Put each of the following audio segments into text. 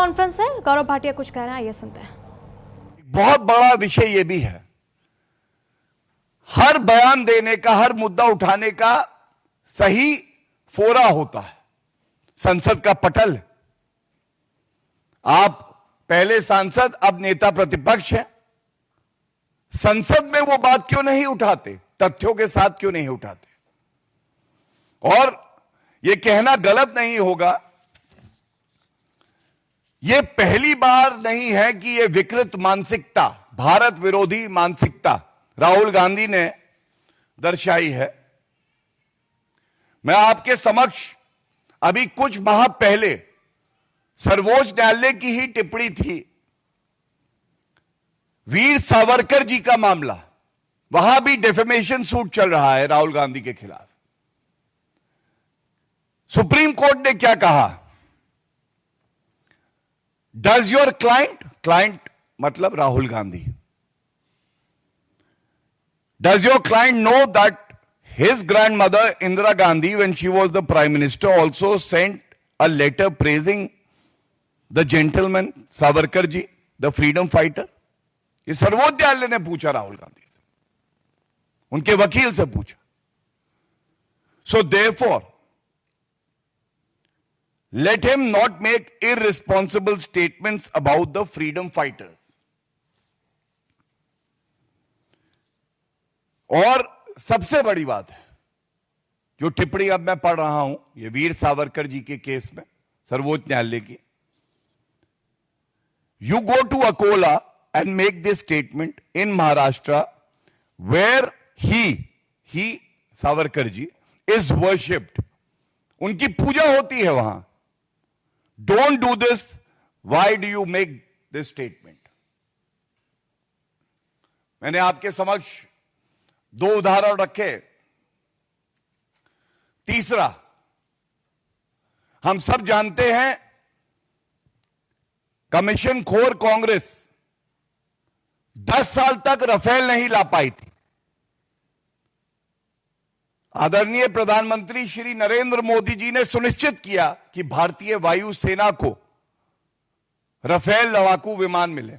Conference है, गौरव भाटिया कुछ कह रहे हैं, आइए सुनते हैं। बहुत बड़ा विषय यह भी है, हर बयान देने का, हर मुद्दा उठाने का सही फोरा होता है। संसद का पटल, आप पहले सांसद अब नेता प्रतिपक्ष हैं, संसद में वो बात क्यों नहीं उठाते, तथ्यों के साथ क्यों नहीं उठाते? और यह कहना गलत नहीं होगा, यह पहली बार नहीं है कि यह विकृत मानसिकता, भारत विरोधी मानसिकता राहुल गांधी ने दर्शाई है। मैं आपके समक्ष अभी कुछ माह पहले सर्वोच्च न्यायालय की ही टिप्पणी थी, वीर सावरकर जी का मामला, वहां भी डिफेमेशन सूट चल रहा है राहुल गांधी के खिलाफ। सुप्रीम कोर्ट ने क्या कहा? डज योर क्लाइंट मतलब Rahul Gandhi, does your client know that his grandmother Indira Gandhi, when she was the prime minister, also sent a letter praising the gentleman Savarkar ji, the freedom fighter? ये सर्वोच्च न्यायालय ने पूछा राहुल गांधी से, उनके वकील से पूछा। So therefore, let him not make irresponsible statements about the freedom fighters. और सबसे बड़ी बात है, जो टिप्पणी अब मैं पढ़ रहा हूं, ये वीर सावरकर जी के केस में सर्वोच्च न्यायालय की, you go to Akola and make this statement in Maharashtra where he Savarkar ji is worshipped, उनकी पूजा होती है वहां। Don't do this, why do you make this statement? मैंने आपके समक्ष दो उदाहरण रखे। तीसरा, हम सब जानते हैं कमीशन खोर कांग्रेस 10 साल तक राफेल नहीं ला पाई थी। आदरणीय प्रधानमंत्री श्री नरेंद्र मोदी जी ने सुनिश्चित किया कि भारतीय वायुसेना को राफेल लड़ाकू विमान मिले।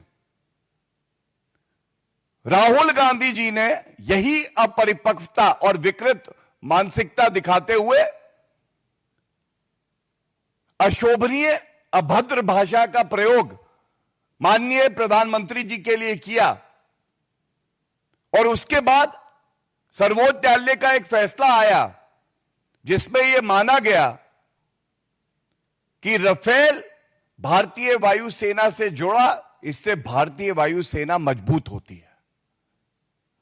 राहुल गांधी जी ने यही अपरिपक्वता और विकृत मानसिकता दिखाते हुए अशोभनीय अभद्र भाषा का प्रयोग माननीय प्रधानमंत्री जी के लिए किया, और उसके बाद सर्वोच्च न्यायालय का एक फैसला आया जिसमें यह माना गया कि राफेल भारतीय वायुसेना से जुड़ा, इससे भारतीय वायुसेना मजबूत होती है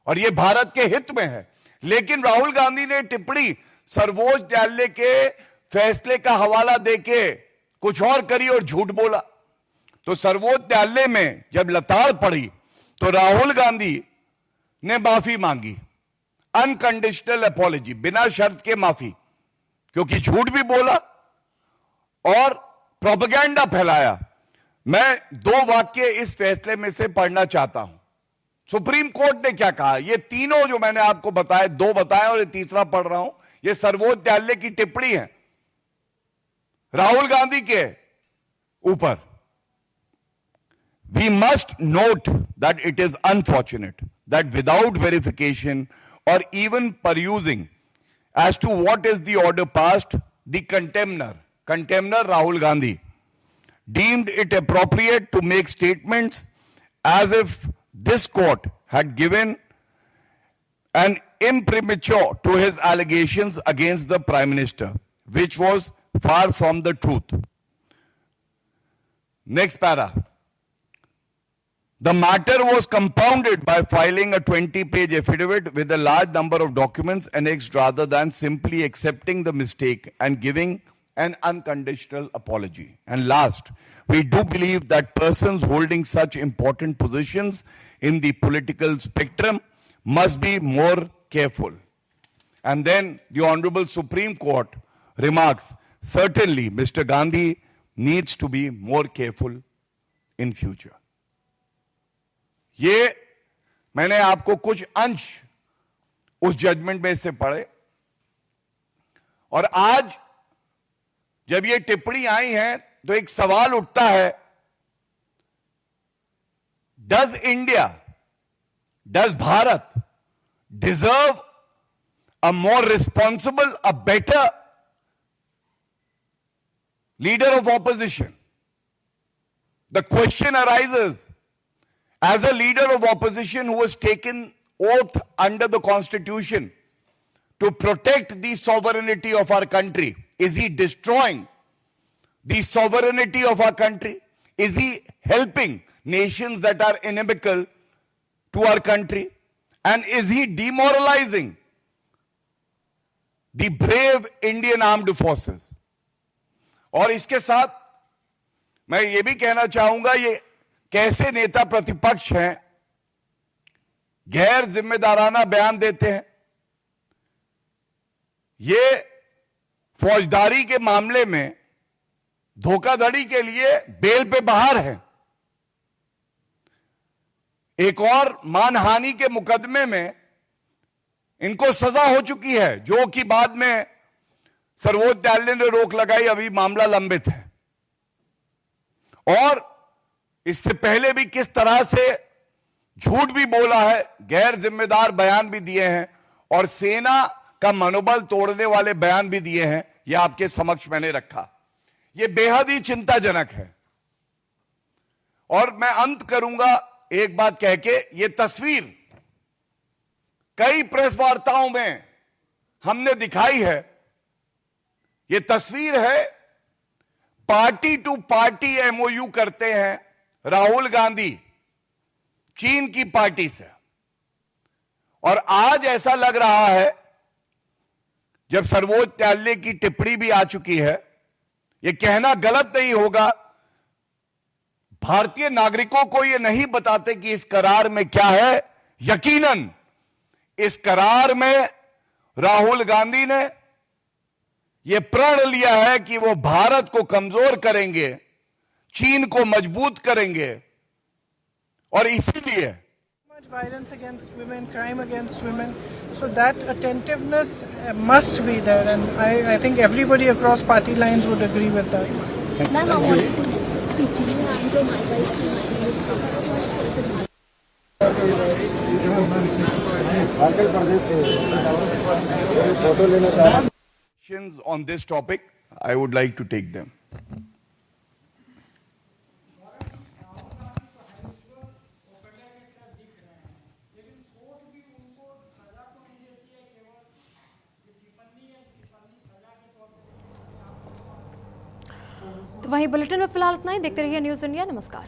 और यह भारत के हित में है। लेकिन राहुल गांधी ने टिप्पणी सर्वोच्च न्यायालय के फैसले का हवाला देके कुछ और करी और झूठ बोला। तो सर्वोच्च न्यायालय में जब लताड़ पड़ी तो राहुल गांधी ने माफी मांगी, अनकंडीशनल अपॉलॉजी, बिना शर्त के माफी, क्योंकि झूठ भी बोला और प्रोपेगेंडा फैलाया। मैं दो वाक्य इस फैसले में से पढ़ना चाहता हूं। सुप्रीम कोर्ट ने क्या कहा, ये तीनों जो मैंने आपको बताए, दो बताए और ये तीसरा पढ़ रहा हूं, ये सर्वोच्च न्यायालय की टिप्पणी है राहुल गांधी के ऊपर। We must note that it is unfortunate that without verification और even perusing as to what is the order passed, the contemnor Rahul Gandhi deemed it appropriate to make statements as if this court had given an imprimatur to his allegations against the Prime Minister, which was far from the truth. Next para. The matter was compounded by filing a 20-page affidavit with a large number of documents annexed rather than simply accepting the mistake and giving an unconditional apology. And last, we do believe that persons holding such important positions in the political spectrum must be more careful. And then the Honorable Supreme Court remarks, certainly Mr. Gandhi needs to be more careful in future. ये मैंने आपको कुछ अंश उस judgement में से पढ़े, और आज जब ये टिप्पणी आई है तो एक सवाल उठता है Does India, does Bharat deserve a more responsible, a better leader of opposition? The question arises, as a leader of opposition who has taken oath under the Constitution to protect the sovereignty of our country, is he destroying the sovereignty of our country? Is he helping nations that are inimical to our country? And is he demoralizing the brave Indian armed forces? और इसके साथ मैं ये भी कहना चाहूंगा, ये कैसे नेता प्रतिपक्ष हैं, गैर जिम्मेदाराना बयान देते हैं। ये फौजदारी के मामले में धोखाधड़ी के लिए बेल पे बाहर है। एक और मानहानि के मुकदमे में इनको सजा हो चुकी है, जो कि बाद में सर्वोच्च न्यायालय ने रोक लगाई, अभी मामला लंबित है। और इससे पहले भी किस तरह से झूठ भी बोला है, गैर जिम्मेदार बयान भी दिए हैं और सेना का मनोबल तोड़ने वाले बयान भी दिए हैं। यह आपके समक्ष मैंने रखा। यह बेहद ही चिंताजनक है। और मैं अंत करूंगा एक बात कह के, यह तस्वीर कई प्रेस वार्ताओं में हमने दिखाई है। यह तस्वीर है, पार्टी टू पार्टी एमओयू करते हैं राहुल गांधी चीन की पार्टी से। और आज ऐसा लग रहा है, जब सर्वोच्च न्यायालय की टिप्पणी भी आ चुकी है, यह कहना गलत नहीं होगा, भारतीय नागरिकों को यह नहीं बताते कि इस करार में क्या है। यकीनन इस करार में राहुल गांधी ने यह प्रण लिया है कि वो भारत को कमजोर करेंगे, चीन को मजबूत करेंगे। और इसीलिए violence against women, crime against women, so that attentiveness must be there, and I think everybody across party lines would agree with that. Ma'am, I wanted to quickly answer my questions on this topic, I would like to take them. तो वहीं bulletin में फिलहाल इतना ही। देखते रहिए news India. नमस्कार।